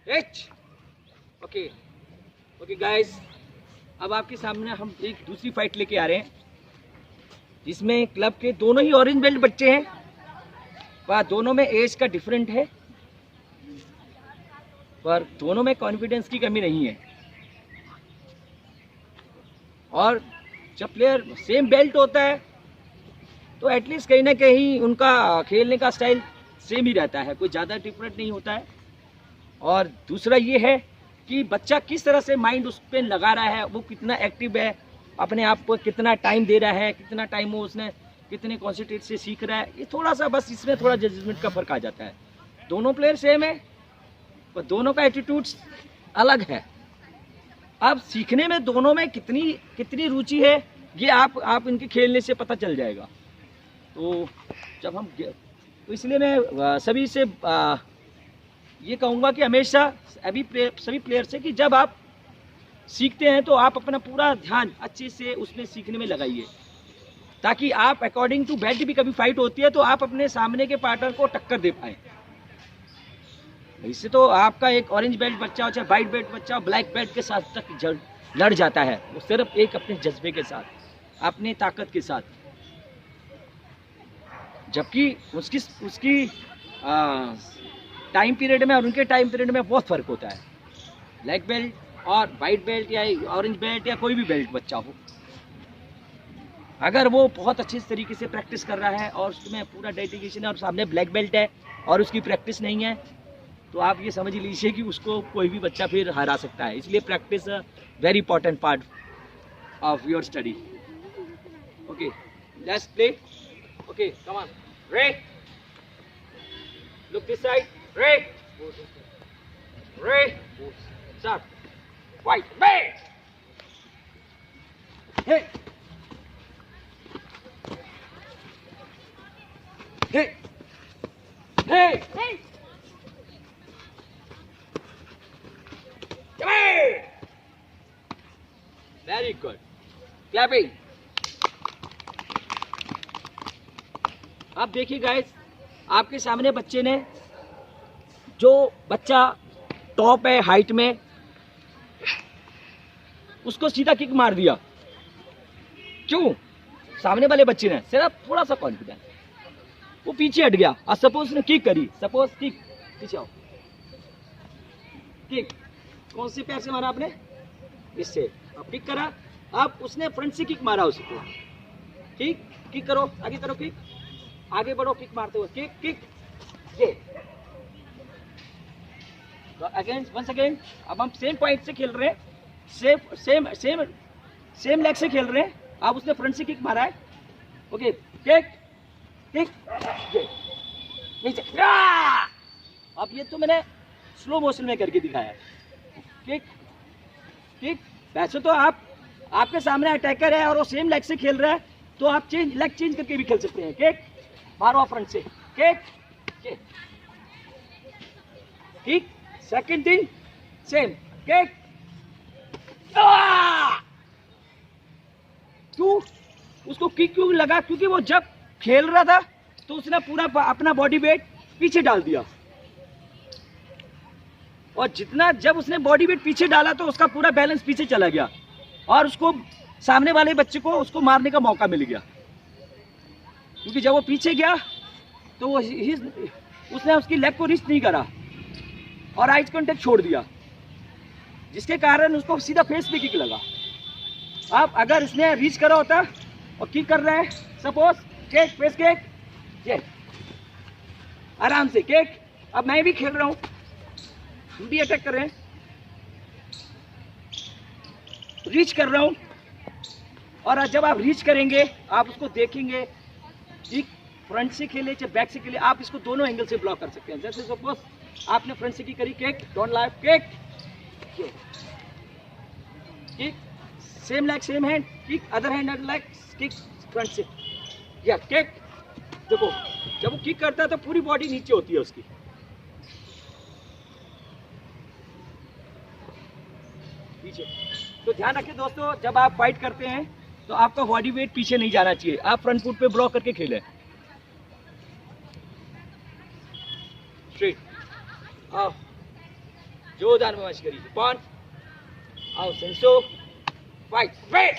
H. Okay okay guys, अब आपके सामने हम एक दूसरी फाइट लेके आ रहे हैं जिसमें क्लब के दोनों ही ऑरेंज बेल्ट बच्चे हैं, पर दोनों में एज का डिफरेंट है, पर दोनों में कॉन्फिडेंस की कमी नहीं है। और जब प्लेयर सेम बेल्ट होता है तो एटलीस्ट कहीं ना कहीं उनका खेलने का स्टाइल सेम ही रहता है, कोई ज़्यादा डिफरेंट नहीं होता है। और दूसरा ये है कि बच्चा किस तरह से माइंड उस पर लगा रहा है, वो कितना एक्टिव है, अपने आप को कितना टाइम दे रहा है, कितना टाइम वो उसने कितने कॉन्सेंट्रेट से सीख रहा है, ये थोड़ा सा बस इसमें थोड़ा जजमेंट का फर्क आ जाता है। दोनों प्लेयर सेम है पर दोनों का एटीट्यूड्स अलग है। अब सीखने में दोनों में कितनी रुचि है ये आप इनके खेलने से पता चल जाएगा। तो जब हम तो इसलिए मैं सभी से ये कहूँगा कि हमेशा सभी प्लेयर से कि जब आप सीखते हैं तो आप अपना पूरा ध्यान अच्छे से उसमें सीखने में लगाइए, ताकि आप अकॉर्डिंग टू बेल्ट भी कभी फाइट होती है तो आप अपने सामने के पार्टनर को टक्कर दे पाएँ। इससे तो आपका एक ऑरेंज बेल्ट बच्चा हो चाहे वाइट बेल्ट बच्चा हो, ब्लैक बेल्ट के साथ तक लड़ जाता है, वो सिर्फ एक अपने जज्बे के साथ, अपनी ताकत के साथ। जबकि उसकी टाइम पीरियड में और उनके टाइम पीरियड में बहुत फ़र्क होता है। ब्लैक बेल्ट और वाइट बेल्ट या ऑरेंज बेल्ट या कोई भी बेल्ट बच्चा हो, अगर वो बहुत अच्छे तरीके से प्रैक्टिस कर रहा है और उसमें पूरा डेडिकेशन है और सामने ब्लैक बेल्ट है और उसकी प्रैक्टिस नहीं है, तो आप ये समझ लीजिए कि उसको कोई भी बच्चा फिर हरा सकता है। इसलिए practice very important part of your study. Okay, let's play. Okay, come on, red, look this side, red, red, start, white, red, hit, hit, hit, very good, clapping. अब देखिए गाइस, आपके सामने बच्चे ने, जो बच्चा टॉप है हाइट में, उसको सीधा किक मार दिया। क्यों? सामने वाले बच्चे ने सिर्फ थोड़ा सा कॉन्फिडेंस, वो पीछे हट गया। और सपोज ने किक करी, सपोज किक, पीछे आओ, किक कौन से पैर से मारा आपने? इससे। अब किक करा, अब उसने फ्रंट से किक मारा उसको। किक, किक करो, आगे करो, किक, आगे बढ़ो, किक मारते हुए, किक, किक, ये अगेन, वंस अगेन। अब हम सेम पॉइंट से खेल रहे हैं, सेम लेग से खेल रहे हैं। अब उसने फ्रंट से किक मारा है। ओके, किक, किक, ये नीचे। अब ये तो मैंने स्लो मोशन में करके दिखाया। Kick, kick. वैसे तो आपके सामने अटैकर है और वो सेम लेग से खेल रहा है, तो आप लेग चेंज करके भी खेल सकते हैं। किक मारो फ्रंट से, kick, kick, kick, second thing same, kick. क्यों उसको किक क्यों लगा? क्योंकि वो जब खेल रहा था तो उसने पूरा अपना बॉडी वेट पीछे डाल दिया, और जितना जब उसने बॉडी वेट पीछे डाला तो उसका पूरा बैलेंस पीछे चला गया और उसको सामने वाले बच्चे को उसको मारने का मौका मिल गया। क्योंकि जब वो पीछे गया तो उसने उसकी लेग को रीच नहीं करा और आइज कांटेक्ट छोड़ दिया, जिसके कारण उसको सीधा फेस पे किक लगा। अब अगर इसने रीच करा होता और किक कर रहा है, सपोज किक, फेस किक, ये आराम से किक। अब मैं भी खेल रहा हूँ, हम भी अटैक कर रहे हैं, रीच कर रहा हूँ, और जब आप रीच करेंगे आप उसको देखेंगे कि फ्रंट से खेले चाहे बैक से खेले, आप इसको दोनों एंगल से ब्लॉक कर सकते हैं। जैसे सपोज आपने फ्रंट से की करी, kick, don't live, kick, kick, same leg same hand, kick, other hand other leg, kick, front से, या किक। देखो जब वो किक करता है तो पूरी बॉडी नीचे होती है उसकी। पीछे तो ध्यान रखें दोस्तों, जब आप फाइट करते हैं तो आपका बॉडी वेट पीछे नहीं जाना चाहिए, आप फ्रंट फुट पे ब्लॉक करके खेलें। स्ट्रेट, जोरदार में मच करिए। पॉइंट आओ सेंसो फाइट वेट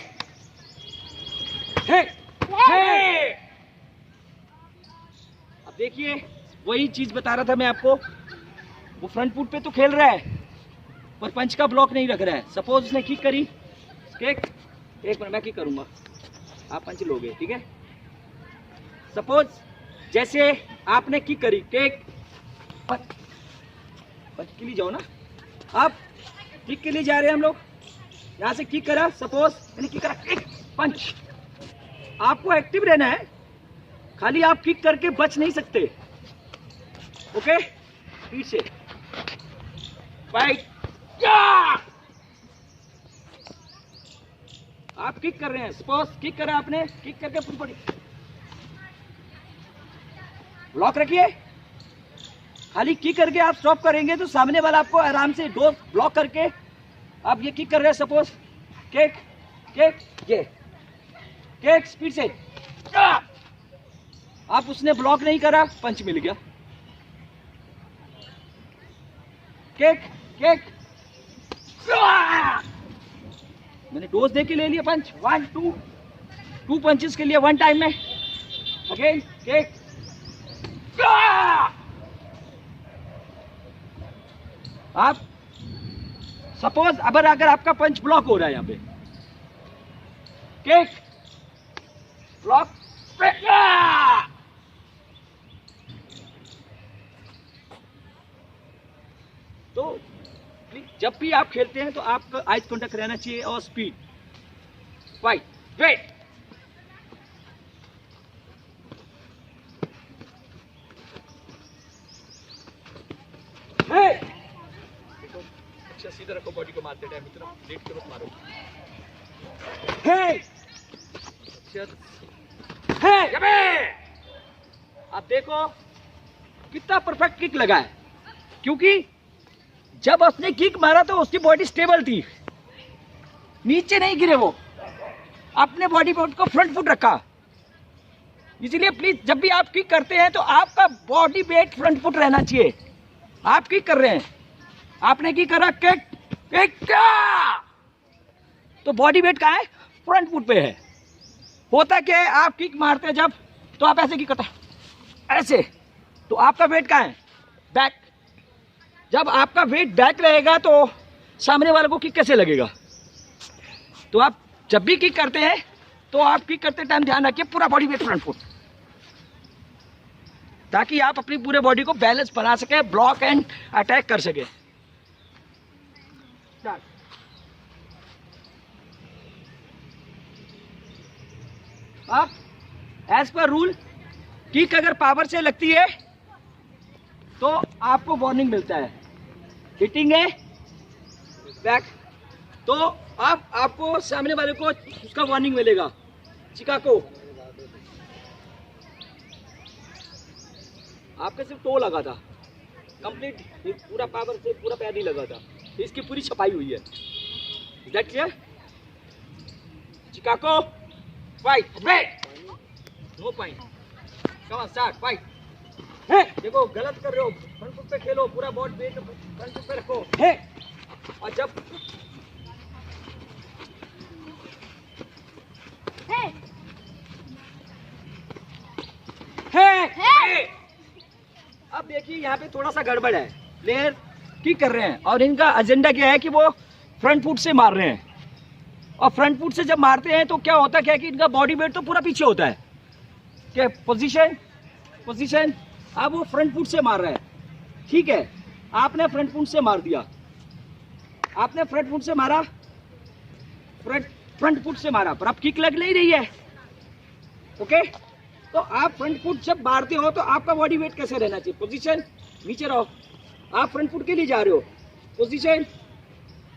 हिट हिट। अब देखिए वही चीज बता रहा था मैं आपको, वो फ्रंट फुट पे तो खेल रहा है पर पंच का ब्लॉक नहीं रख रहा है। सपोज उसने किक करी, किक, एक मिनट मैं किक करूंगा, आप पंच लोगे, ठीक है। सपोज जैसे आपने किक करी, किक, पंच के लिए जाओ ना, आप किक के लिए जा रहे हैं हम लोग, यहाँ से किक करा, सपोज मैंने किक करा, किक, पंच। आपको एक्टिव रहना है, खाली आप किक करके बच नहीं सकते। ओके, स्पीड से फाइट। आप किक कर रहे हैं, सपोज किक करा आपने, किक करके पूरी बॉडी ब्लॉक रखिए। खाली किक करके आप स्टॉप करेंगे तो सामने वाला आपको आराम से डोर ब्लॉक करके आप ये किक कर रहे हैं, सपोज किक किक, ये किक स्पीड से, आप उसने ब्लॉक नहीं करा, पंच मिल गया। किक किक, मैंने डोज दे के ले लिया पंच, 1 2 पंचेस के लिए 1 टाइम में। अगेन किक, आप सपोज अगर आपका पंच ब्लॉक हो रहा है यहाँ पे, किक ब्लॉक, तो जब भी आप खेलते हैं तो आपका आइज कांटेक्ट रहना चाहिए और स्पीड। फाइट वेट, अच्छा सीधा रखो बॉडी को, मारते टाइम इतना लेट के मत मारो। आप देखो कितना परफेक्ट किक लगा है, क्योंकि जब उसने किक मारा तो उसकी बॉडी स्टेबल थी, नीचे नहीं गिरे, वो अपने बॉडी पे उसको फ्रंट फुट रखा। इसलिए प्लीज जब भी आप किक करते हैं तो आपका बॉडी वेट फ्रंट फुट रहना चाहिए। आप किक कर रहे हैं, आपने की करा किक किक, तो बॉडी वेट कहाँ है, फ्रंट फुट पे है। होता क्या है, आप किक मारते हैं जब, तो आप ऐसे किक करते हैं ऐसे, तो आपका वेट कहाँ है, बैक। जब आपका वेट बैक रहेगा तो सामने वाले को किक कैसे लगेगा। तो आप जब भी किक करते हैं तो आप किक करते टाइम ध्यान रखिए पूरा बॉडी वेट फ्रंट फुट, ताकि आप अपनी पूरे बॉडी को बैलेंस बना सके, ब्लॉक एंड अटैक कर सके। अब एज पर रूल किक अगर पावर से लगती है तो आपको वार्निंग मिलता है, हिटिंग है बैक, तो अब आपको सामने वाले को उसका वार्निंग मिलेगा। चिकाको आपके सिर्फ टो लगा था, कंप्लीट पूरा पावर से पूरा पैर नहीं लगा था, इसकी पूरी छपाई हुई है। That clear? चिकाको fight break, no point, come on start fight. देखो गलत कर रहे हो, फ्रंट फुट पे खेलो, पूरा बॉडी वेट फ्रंट फुट पे रखो, है। और जब है अब देखिए यहाँ पे थोड़ा सा गड़बड़ है, प्लेयर किक कर रहे हैं और इनका एजेंडा क्या है कि वो फ्रंट फुट से मार रहे हैं, और फ्रंट फुट से जब मारते हैं तो क्या होता है कि इनका बॉडी वेट तो पूरा पीछे होता है, क्या पोजीशन पोजीशन। अब वो फ्रंट फुट से मार रहा है, ठीक है, आपने फ्रंट फुट से मार दिया, आपने फ्रंट फुट से मारा, फ्रंट फुट से मारा, पर अब किक लग नहीं रही है। ओके, तो आप फ्रंट फुट जब मारते हो तो आपका बॉडी वेट कैसे रहना चाहिए, पोजीशन, नीचे रहो। आप फ्रंट फुट के लिए जा रहे हो, पोजीशन,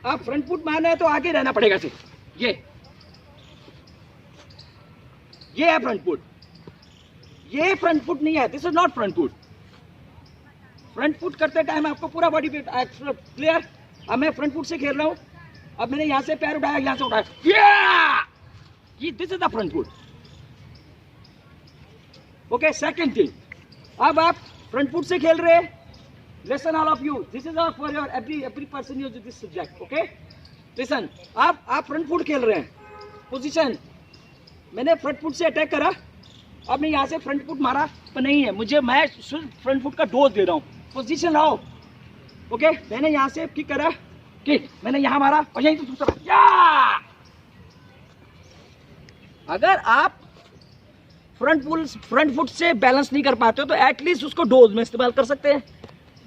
आप फ्रंट फुट मारना है तो आगे रहना पड़ेगा सिर्फ, ये है फ्रंट फुट, ये फ्रंट फुट नहीं है, this is not front foot. Front foot करते टाइम आपको पूरा बॉडी वेट क्लियर। अब मैं फ्रंट फुट से खेल रहा हूं, अब मैंने यहां से पैर उठाया, यहां से उठाया, ये this is the front foot. Okay, second thing, अब आप फ्रंट फुट से खेल रहे हैं, Listen, all of you. This is all for your every person use this subject. Okay? Listen. आप फ्रंट फुट खेल रहे हैं. पोजीशन. मैंने फ्रंट फुट से अटैक करा. अब मैं यहाँ से फ्रंट फुट मारा तो नहीं है. मैं सिर्फ फ्रंट फुट का डोज दे रहा हूँ. पोजीशन लाओ. ओके? मैंने यहाँ से किक करा. किक. मैंने यहाँ मारा और यहीं से दूसरा. या! अगर आप फ्रंट फुट से बैलेंस नहीं कर पाते हो तो एटलीस्ट उसको डोज में इस्तेमाल कर सकते हैं.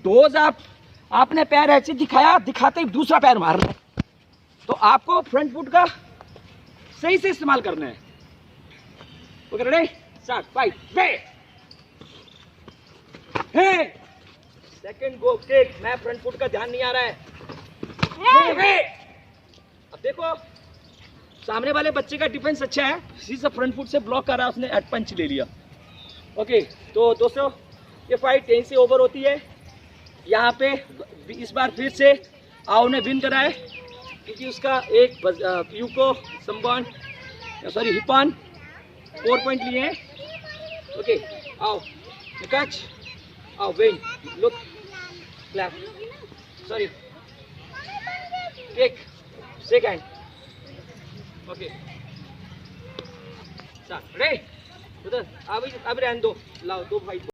डोज आपने पैर ऐसे दिखाते ही दूसरा पैर मार रहे हैं, तो आपको फ्रंट फुट का सही से इस्तेमाल करना है. ओके, रेडी, स्टार्ट, फाइट, हे, सेकंड गो किक. मैं फ्रंट फुट का ध्यान नहीं आ रहा है. अब देखो, सामने वाले बच्चे का डिफेंस अच्छा है, सीधा फ्रंट फुट से ब्लॉक कर रहा है, उसने एट पंच ले लिया. ओके, तो दोस्तों ये फाइट यहीं से ओवर होती है. यहाँ पे इस बार फिर से आओ ने विन करा है, क्योंकि उसका एक यूको संबॉन हिपान 4 पॉइंट लिए हैं. ओके, आओ निकाच, आओ win, look, clap, sorry, kick, second. Okay, ready, उधर अभी रहने दो, लाओ 2 फाइट.